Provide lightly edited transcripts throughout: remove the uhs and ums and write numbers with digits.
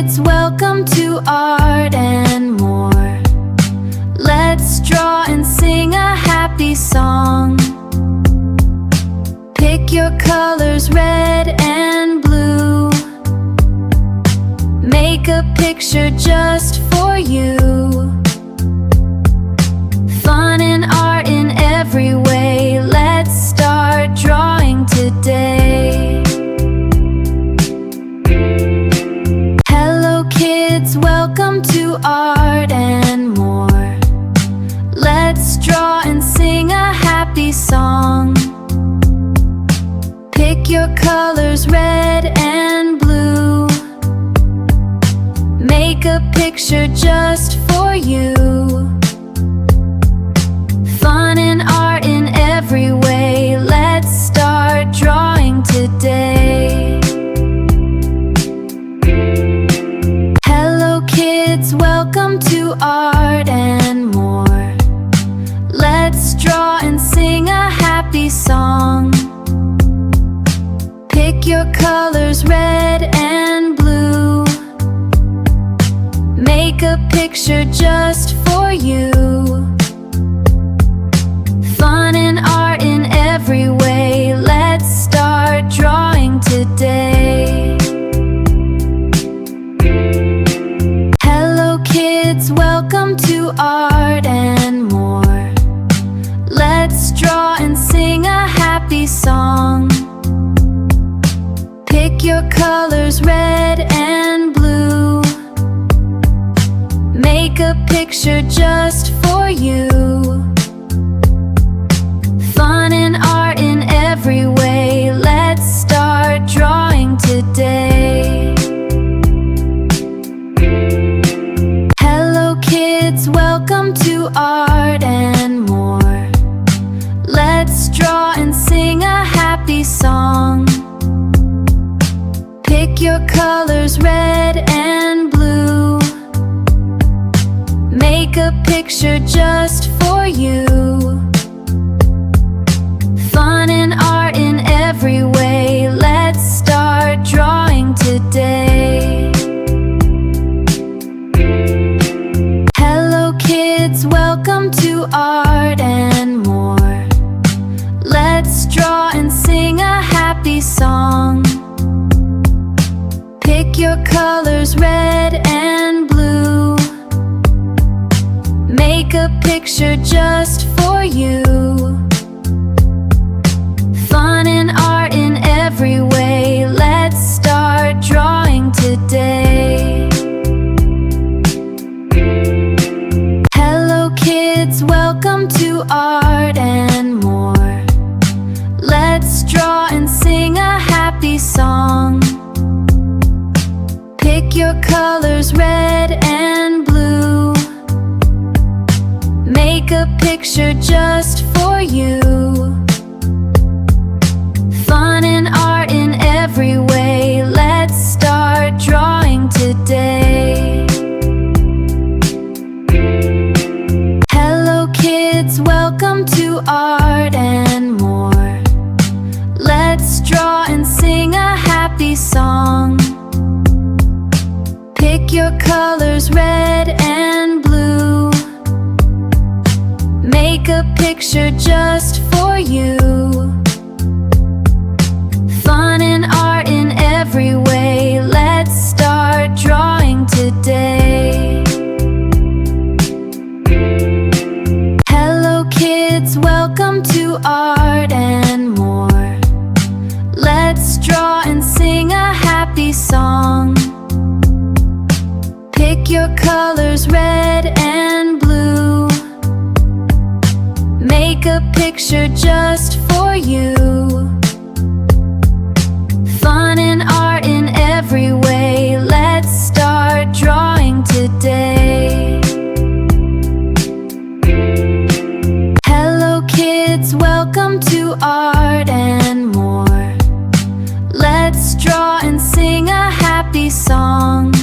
kids, welcome to Art and More. Let's draw and sing a happy song. Pick your colors, red and blue. Make a picture just for you. Fun and art in every way. Let's start drawing today. Hello kids, welcome to Art and More. Let's draw and sing a happy song. Pick your colors, red and blue. Make a picture just for you. Fun and art in every way. Let's start drawing today. Hello kids, welcome to Art and More. Let's draw and sing a happy song. Pick your colors, red and blue. Make a picture just for you. Fun and art in every way. Let's start drawing today. Hello kids, welcome to Art and More. Let's draw and sing a happy song. Pick your colors, red and blue. Make a picture just for you. Fun and art in every way. Let's start drawing today. Hello kids, welcome to Art and More. Let's draw and sing a happy song. Pick your colors, red and blue. Make a picture just for you. Fun and art in every way. Let's start drawing today. Hello kids, welcome to Art and More. Let's draw and sing a happy song. Pick your colors, red and blue. Make a picture just for you. Fun and art in every way. Let's start drawing today. Hello kids, welcome to Art and More. Let's draw and sing a happy song. Pick your colors, red and blue. Make a picture just for you. Fun and art in every way. Let's start drawing today. Hello kids, welcome to Art and More. Let's draw and sing a happy song. Pick your colors, red and blue. Make a picture just for you. Fun and art in every way. Let's start drawing today. Hello kids, welcome to Art and More. Let's draw and sing a happy song. Pick your colors, red and blue. Make a picture just for you. Fun and art in every way. Let's start drawing today. Hello kids, welcome to Art and More. Let's draw and sing a happy song.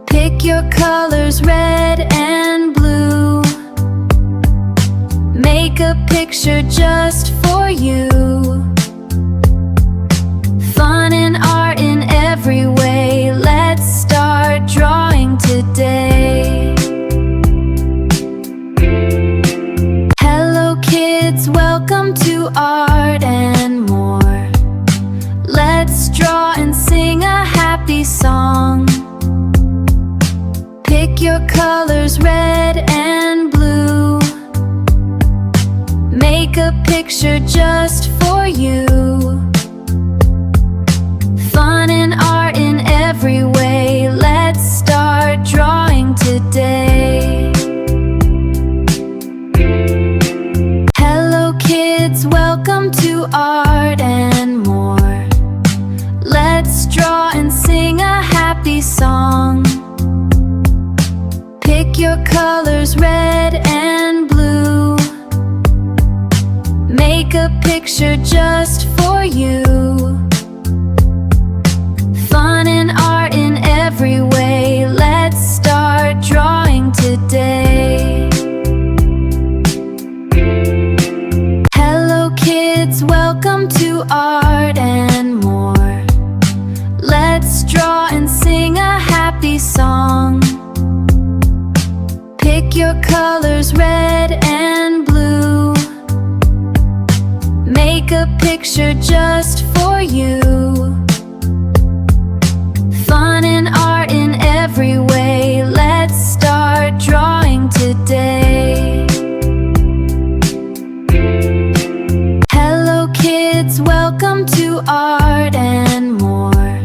Pick your colors, red and blue. Make a picture just for you. Fun and art in every way. your colors red and blue. Make a picture just for you. Fun and art in every way. Let's start drawing today. Hello kids, welcome to Art and More. Let's draw and sing a happy song. Pick your colors red and blue. Make a picture just for you. Fun and art in every way. Let's start drawing today. Hello kids, welcome to Art and More. Let's draw and sing a happy song. Pick your colors red and blue. Make a picture just for you. Fun and art in every way. Let's start drawing today. Hello kids, welcome to Art and More.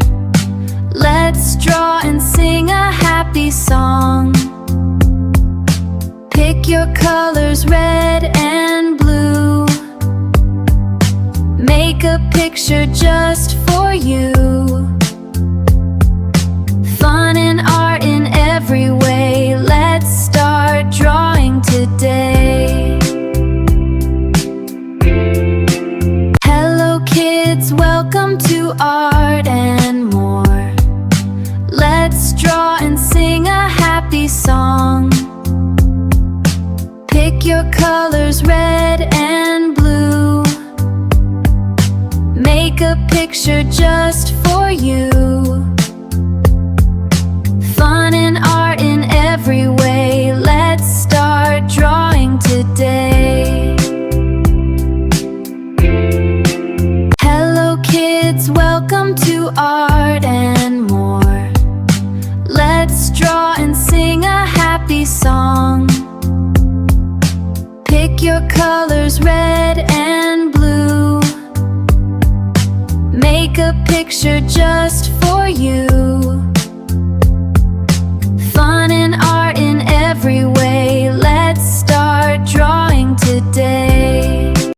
Let's draw and sing a happy song. Pick your colors red and blue. Make a picture just for you. Fun and art in every way. Let's start drawing today. Hello kids, welcome to Art and More. Let's draw and sing a happy song. Pick your colors red and blue. Make a picture just for you. Fun and art in every way. Let's start drawing today. Hello kids, welcome to Art and More. Let's draw and sing a happy song. Pick your colors red and blue. Make a picture just